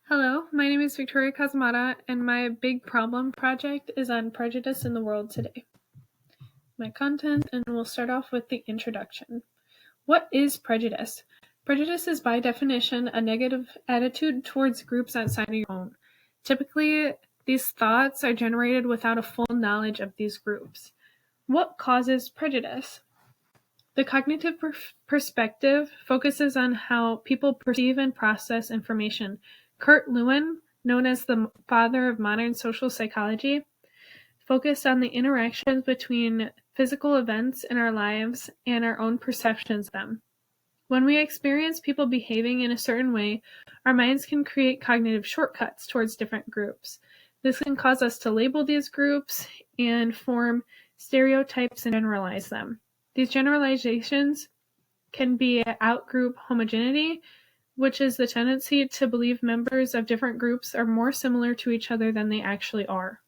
Hello, my name is Victoria Kazamata, and my big problem project is on prejudice in the world today. My content, and we'll start off with the introduction. What is prejudice? Prejudice is by definition a negative attitude towards groups outside of your own. Typically, these thoughts are generated without a full knowledge of these groups. What causes prejudice? The cognitive perspective focuses on how people perceive and process information. Kurt Lewin, known as the father of modern social psychology, focused on the interactions between physical events in our lives and our own perceptions of them. When we experience people behaving in a certain way, our minds can create cognitive shortcuts towards different groups. This can cause us to label these groups and form stereotypes and generalize them. These generalizations can be out-group homogeneity, which is the tendency to believe members of different groups are more similar to each other than they actually are.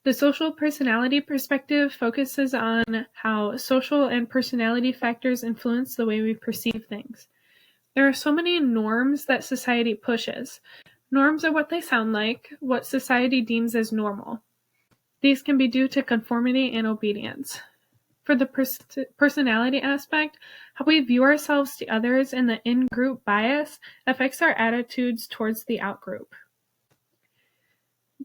The social personality perspective focuses on how social and personality factors influence the way we perceive things. There are so many norms that society pushes. Norms are what they sound like, what society deems as normal. These can be due to conformity and obedience. For the personality aspect, how we view ourselves to others and the in-group bias affects our attitudes towards the out-group.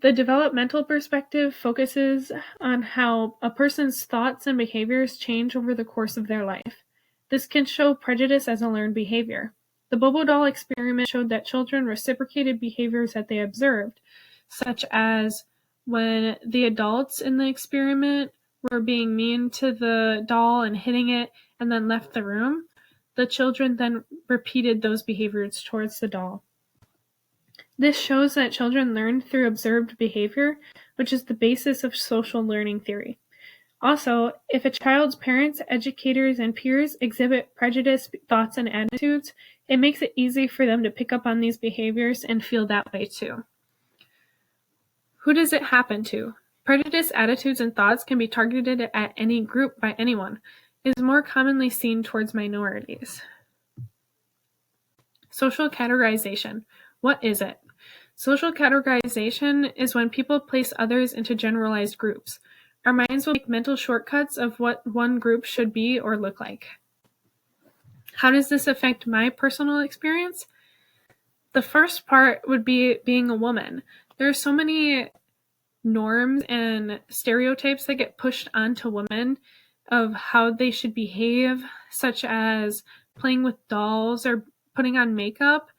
The developmental perspective focuses on how a person's thoughts and behaviors change over the course of their life. This can show prejudice as a learned behavior. The Bobo doll experiment showed that children reciprocated behaviors that they observed, such as when the adults in the experiment were being mean to the doll and hitting it and then left the room, the children then repeated those behaviors towards the doll. This shows that children learn through observed behavior, which is the basis of social learning theory. Also, if a child's parents, educators, and peers exhibit prejudice, thoughts, and attitudes, it makes it easy for them to pick up on these behaviors and feel that way too. Who does it happen to? Prejudice, attitudes, and thoughts can be targeted at any group by anyone. It is more commonly seen towards minorities. Social categorization. What is it? Social categorization is when people place others into generalized groups. Our minds will make mental shortcuts of what one group should be or look like. How does this affect my personal experience? The first part would be being a woman. There are so many norms and stereotypes that get pushed onto women of how they should behave, such as playing with dolls or putting on makeup,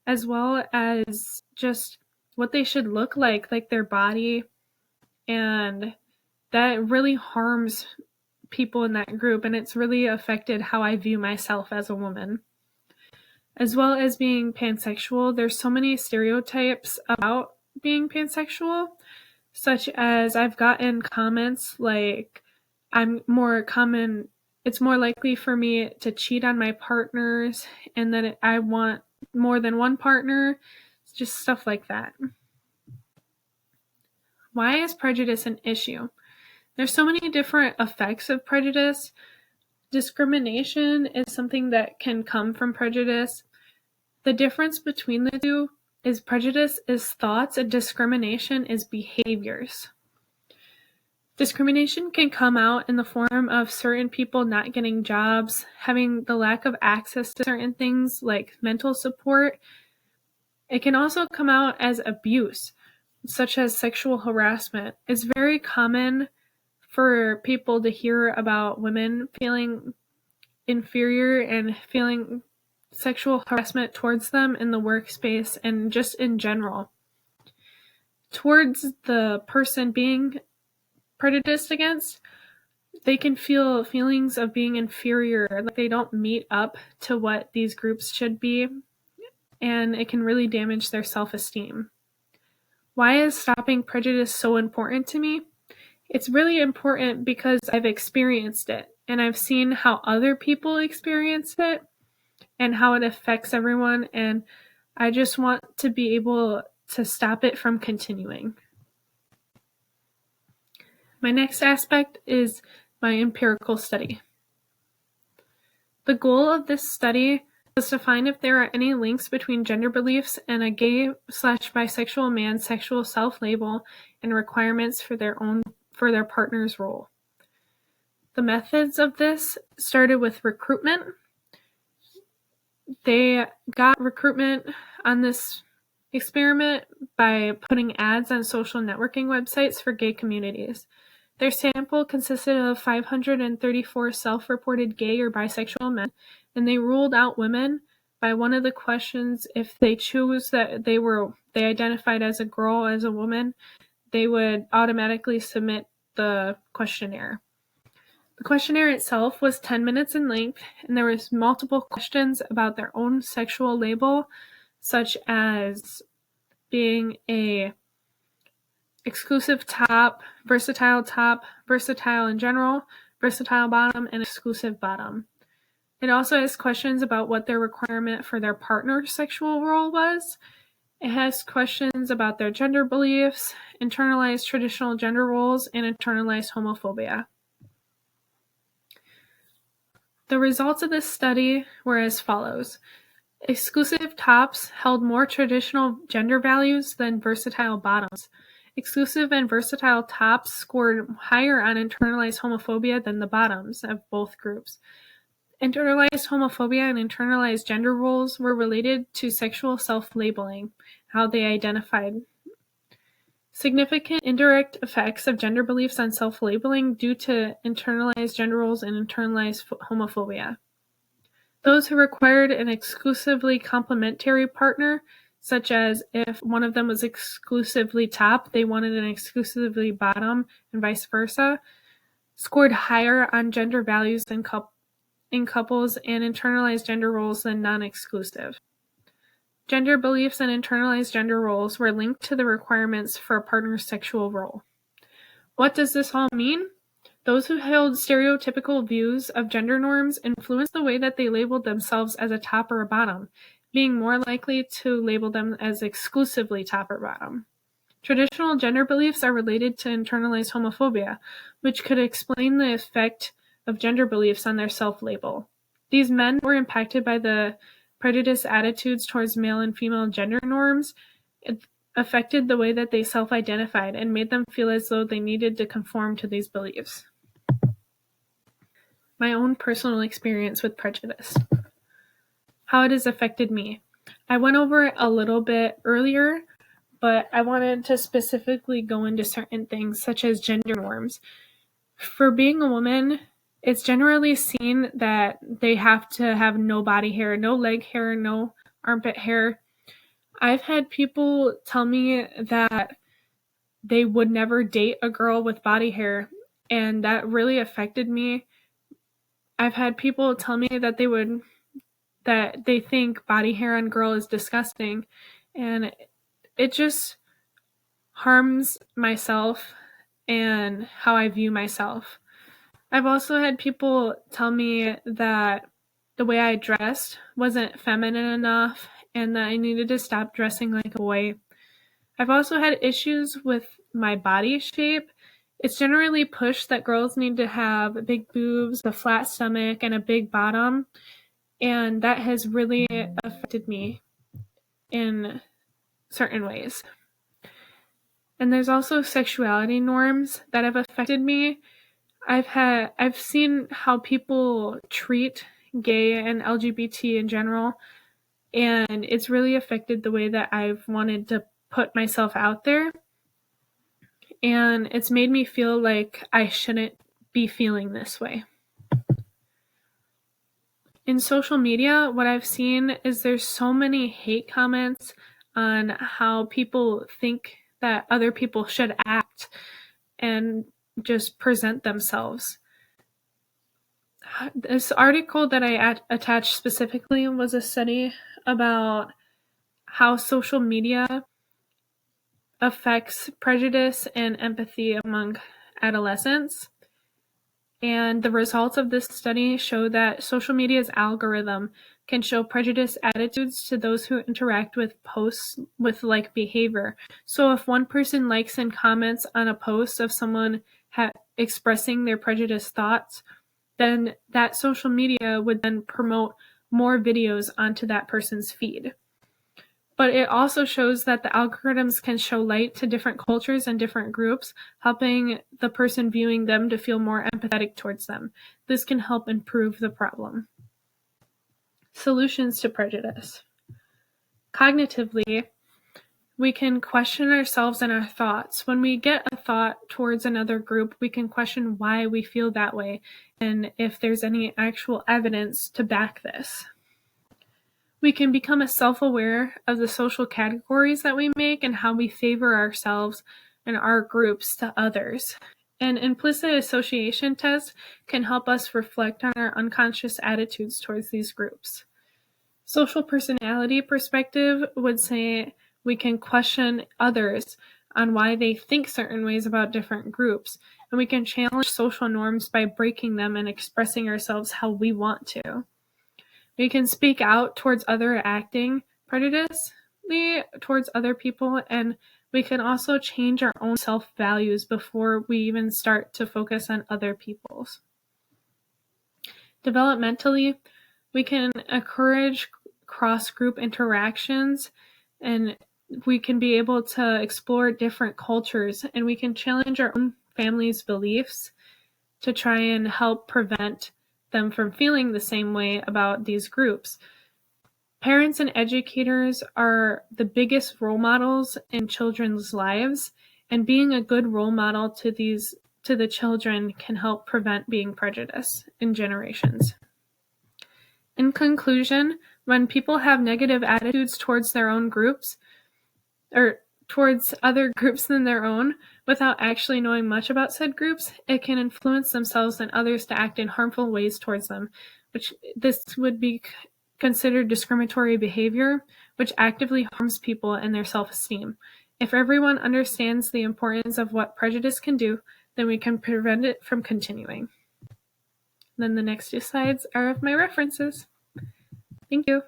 as well as just what they should look like their body, and that really harms people in that group, and it's really affected how I view myself as a woman. As well as being pansexual, there's so many stereotypes about being pansexual, such as I've gotten comments like it's more likely for me to cheat on my partners, and that I want more than one partner, just stuff like that. Why is prejudice an issue? There's so many different effects of prejudice. Discrimination is something that can come from prejudice. The difference between the two is prejudice is thoughts and discrimination is behaviors. Discrimination can come out in the form of certain people not getting jobs, having the lack of access to certain things like mental support. It can also come out as abuse, such as sexual harassment. It's very common for people to hear about women feeling inferior and feeling sexual harassment towards them in the workspace and just in general. Towards the person being prejudiced against, they can feel feelings of being inferior, like they don't meet up to what these groups should be, and it can really damage their self-esteem. Why is stopping prejudice so important to me? It's really important because I've experienced it, and I've seen how other people experience it and how it affects everyone, and I just want to be able to stop it from continuing. My next aspect is my empirical study. The goal of this study was to find if there are any links between gender beliefs and a gay/bisexual man's sexual self-label and requirements for their partner's role. The methods of this started with recruitment. They got recruitment on this experiment by putting ads on social networking websites for gay communities. Their sample consisted of 534 self-reported gay or bisexual men, and they ruled out women by one of the questions. If they choose that they identified as a girl, as a woman, they would automatically submit the questionnaire. The questionnaire itself was 10 minutes in length, and there was multiple questions about their own sexual label, such as being a exclusive top, versatile in general, versatile bottom, and exclusive bottom. It also has questions about what their requirement for their partner's sexual role was. It has questions about their gender beliefs, internalized traditional gender roles, and internalized homophobia. The results of this study were as follows. Exclusive tops held more traditional gender values than versatile bottoms. Exclusive and versatile tops scored higher on internalized homophobia than the bottoms of both groups. Internalized homophobia and internalized gender roles were related to sexual self-labeling, how they identified. Significant indirect effects of gender beliefs on self-labeling due to internalized gender roles and internalized homophobia. Those who required an exclusively complementary partner, such as if one of them was exclusively top, they wanted an exclusively bottom, and vice versa, scored higher on gender values in couples and internalized gender roles than non-exclusive. Gender beliefs and internalized gender roles were linked to the requirements for a partner's sexual role. What does this all mean? Those who held stereotypical views of gender norms influenced the way that they labeled themselves as a top or a bottom, being more likely to label them as exclusively top or bottom. Traditional gender beliefs are related to internalized homophobia, which could explain the effect of gender beliefs on their self-label. These men were impacted by the prejudice attitudes towards male and female gender norms. It affected the way that they self-identified and made them feel as though they needed to conform to these beliefs. My own personal experience with prejudice. How it has affected me. I went over it a little bit earlier, but I wanted to specifically go into certain things such as gender norms. For being a woman, it's generally seen that they have to have no body hair, no leg hair, no armpit hair. I've had people tell me that they would never date a girl with body hair, and that really affected me. I've had people tell me that they think body hair on girl is disgusting, and it just harms myself and how I view myself. I've also had people tell me that the way I dressed wasn't feminine enough and that I needed to stop dressing like a boy. I've also had issues with my body shape. It's generally pushed that girls need to have big boobs, a flat stomach, and a big bottom, and that has really affected me in certain ways. And there's also sexuality norms that have affected me. I've seen how people treat gay and LGBT in general, and it's really affected the way that I've wanted to put myself out there. And it's made me feel like I shouldn't be feeling this way. In social media, what I've seen is there's so many hate comments on how people think that other people should act and just present themselves. This article that I attached specifically was a study about how social media affects prejudice and empathy among adolescents. And the results of this study show that social media's algorithm can show prejudice attitudes to those who interact with posts with like behavior. So if one person likes and comments on a post of someone expressing their prejudiced thoughts, then that social media would then promote more videos onto that person's feed. But it also shows that the algorithms can show light to different cultures and different groups, helping the person viewing them to feel more empathetic towards them. This can help improve the problem. Solutions to prejudice. Cognitively, we can question ourselves and our thoughts. When we get a thought towards another group, we can question why we feel that way and if there's any actual evidence to back this. We can become self-aware of the social categories that we make and how we favor ourselves and our groups to others. An implicit association test can help us reflect on our unconscious attitudes towards these groups. Social personality perspective would say we can question others on why they think certain ways about different groups, and we can challenge social norms by breaking them and expressing ourselves how we want to. We can speak out towards other acting prejudiciously towards other people, and we can also change our own self-values before we even start to focus on other people's. Developmentally, we can encourage cross-group interactions, and we can be able to explore different cultures, and we can challenge our own family's beliefs to try and help prevent them from feeling the same way about these groups. Parents and educators are the biggest role models in children's lives, and being a good role model to the children can help prevent being prejudiced in generations. In conclusion, when people have negative attitudes towards their own groups, or towards other groups than their own, without actually knowing much about said groups, it can influence themselves and others to act in harmful ways towards them, which this would be considered discriminatory behavior, which actively harms people and their self-esteem. If everyone understands the importance of what prejudice can do, then we can prevent it from continuing. Then the next two slides are of my references. Thank you.